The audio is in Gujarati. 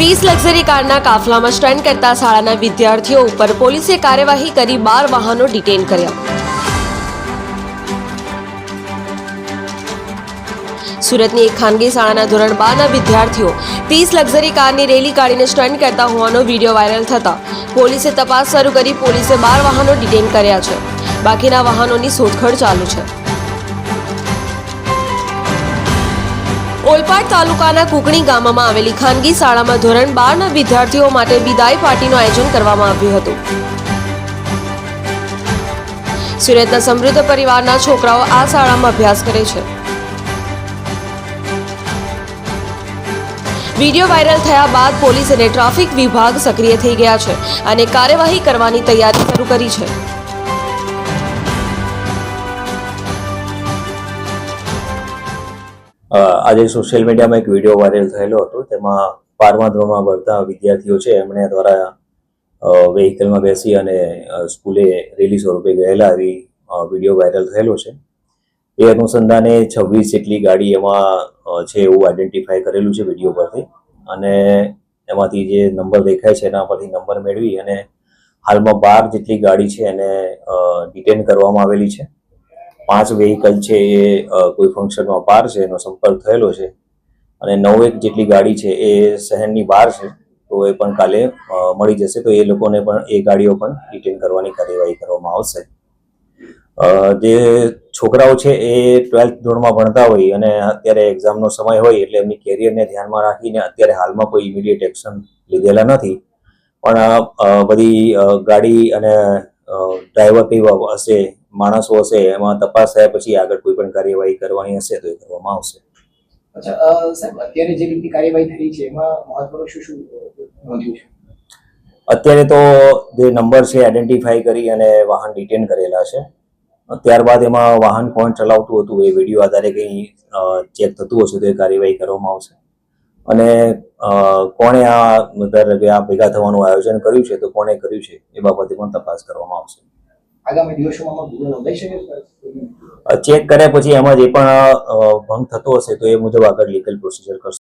30 લક્ઝરી કારના કાફલામાં સ્ટન્ટ કરતા શાળાના વિદ્યાર્થીઓ ઉપર પોલીસે કાર્યવાહી કરી 12 વાહનો ડિટેન કર્યા. સુરતની એક ખાનગી શાળાના ધોરણ 12ના વિદ્યાર્થીઓ 30 લક્ઝરી કારની રેલી કાઢીને સ્ટન્ટ કરતા હોવાનો વિડીયો વાયરલ થતા પોલીસે તપાસ શરૂ કરી પોલીસે 12 વાહનો ડિટેન કર્યા છે. બાકીના વાહનોની શોધખોળ ચાલુ છે. ઓલપાડ તાલુકાના કુકણી ગામમાં આવેલી ખાનગી શાળામાં ધોરણ 12ના વિદ્યાર્થીઓ માટે વિદાય પાર્ટીનું આયોજન કરવામાં આવ્યું હતું. સુરતના સમૃદ્ધ પરિવારના છોકરાઓ આ શાળામાં અભ્યાસ કરે છે. વિડીયો વાયરલ થયા બાદ પોલીસ અને ટ્રાફિક વિભાગ સક્રિય થઈ ગયા છે અને કાર્યવાહી કરવાની તૈયારી શરૂ કરી છે. આજે સોશિયલ મીડિયામાં એક વિડીયો વાયરલ થયેલો હતો. તેમાં 12મા ધોરણમાં ભણતા વિદ્યાર્થીઓ છે એમણે દ્વારા વેહિકલમાં બેસી અને સ્કૂલે રેલી સ્વરૂપે ગયેલા એવી વિડીયો વાયરલ થયેલો છે. એ અનુસંધાને 26 જેટલી ગાડી એમાં છે એવું આઈડેન્ટિફાઈ કરેલું છે વિડીયો પરથી, અને એમાંથી જે નંબર દેખાય છે એના પરથી નંબર મેળવી અને હાલમાં 12 જેટલી ગાડી છે એને ડિટેન કરવામાં આવેલી છે. 5 વેહિકલ છે એ કોઈ ફંક્શનમાં બહાર છે એનો સંપર્ક થયેલો છે, અને 9 જેટલી ગાડી છે એ શહેરની બહાર છે, તો એ પણ કાલે મળી જશે. તો એ લોકોને પણ એ ગાડીઓ પણ ડિટેન કરવાની કાર્યવાહી કરવામાં આવશે. જે છોકરાઓ છે એ 12th ધોરણમાં ભણતા હોય અને અત્યારે એક્ઝામનો સમય હોય એટલે એમની કેરિયરને ધ્યાનમાં રાખીને અત્યારે હાલમાં કોઈ ઇમિડિયેટ એક્શન લીધેલા નથી, પણ બધી ગાડી અને ડ્રાઈવર કેવા હશે, માણસો હશે, એમાં તપાસ થયા પછી આગળ કોઈ પણ કાર્યવાહી કરવાની હશે તો એ કરવામાં આવશે. સાહેબ, અત્યારે જે રીતની કાર્યવાહી થઈ છે એમાં મહત્વનું શું નોંધ્યું છે? અત્યારે તો જે નંબર છે આઈડેન્ટિફાઈ કરી અને વાહન ડિટેન કરેલા છે. ત્યારબાદ એમાં વાહન કોણ ચલાવતું હતું એ વિડીયો આધારે કંઈ ચેક થતું હશે તો એ કાર્યવાહી કરવામાં આવશે. અને કોણે આ ભેગા થવાનું આયોજન કર્યું છે તો કોણે કર્યું છે એ બાબતે પણ તપાસ કરવામાં આવશે. આગામી દિવસોમાં ગુનો નોંધાઈ શકે? ચેક કર્યા પછી એમાં જે પણ ભંગ થતો હશે તો એ મુજબ આગળ લીગલ પ્રોસિજર કરશે.